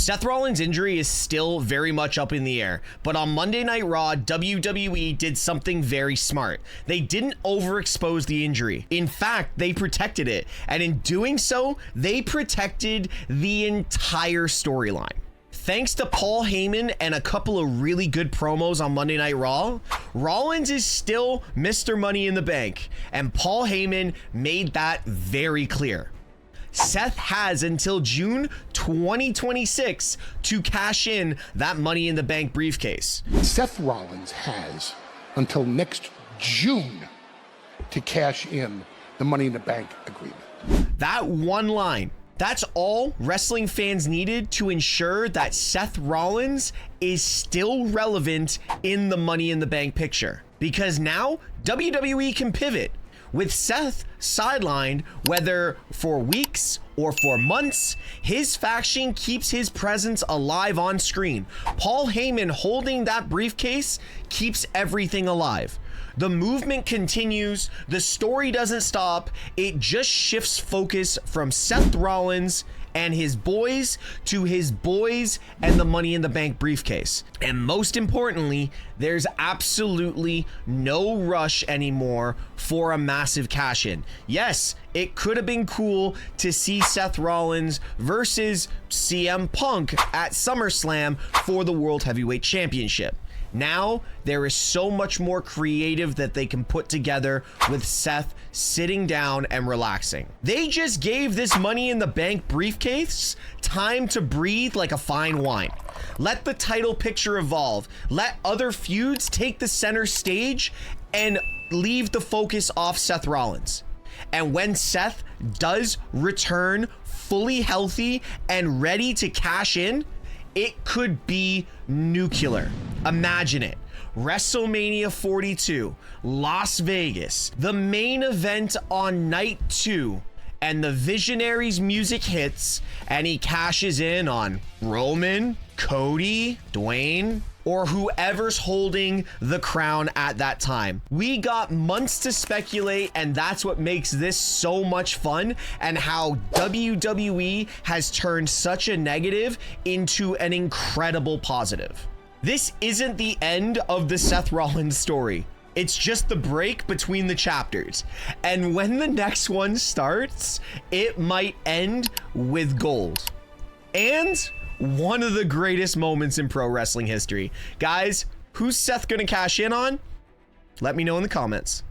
Seth Rollins' injury is still very much up in the air, but on Monday Night Raw, WWE did something very smart. They didn't overexpose the injury. In fact, they protected it, and in doing so, they protected the entire storyline. Thanks to Paul Heyman and a couple of really good promos on Monday Night Raw, Rollins is still Mr. Money in the Bank, and Paul Heyman made that very clear. Seth has until June 2026 to cash in that Money in the Bank briefcase. Seth Rollins has until next June to cash in the Money in the Bank agreement. That one line, that's all wrestling fans needed to ensure that Seth Rollins is still relevant in the Money in the Bank picture. Because now WWE can pivot. With Seth sidelined, whether for weeks or for months, his faction keeps his presence alive on screen. Paul Heyman holding that briefcase keeps everything alive. The movement continues, the story doesn't stop, it just shifts focus from Seth Rollins and his boys to his boys and the Money in the Bank briefcase. And most importantly, there's absolutely no rush anymore for a massive cash in. Yes, it could have been cool to see Seth Rollins versus CM Punk at SummerSlam for the World Heavyweight Championship. Now, there is so much more creative that they can put together with Seth sitting down and relaxing. They just gave this Money in the Bank briefcase time to breathe like a fine wine. Let the title picture evolve. Let other feuds take the center stage and leave the focus off Seth Rollins. And when Seth does return fully healthy and ready to cash in, it could be nuclear. Imagine it. WrestleMania 42, Las Vegas, the main event on night 2, and the Visionaries music hits, and he cashes in on Roman, Cody, Dwayne, or whoever's holding the crown at that time. We got months to speculate, and that's what makes this so much fun, and how WWE has turned such a negative into an incredible positive. This isn't the end of the Seth Rollins story. It's just the break between the chapters. And when the next one starts, it might end with gold. And one of the greatest moments in pro wrestling history. Guys, who's Seth gonna cash in on? Let me know in the comments.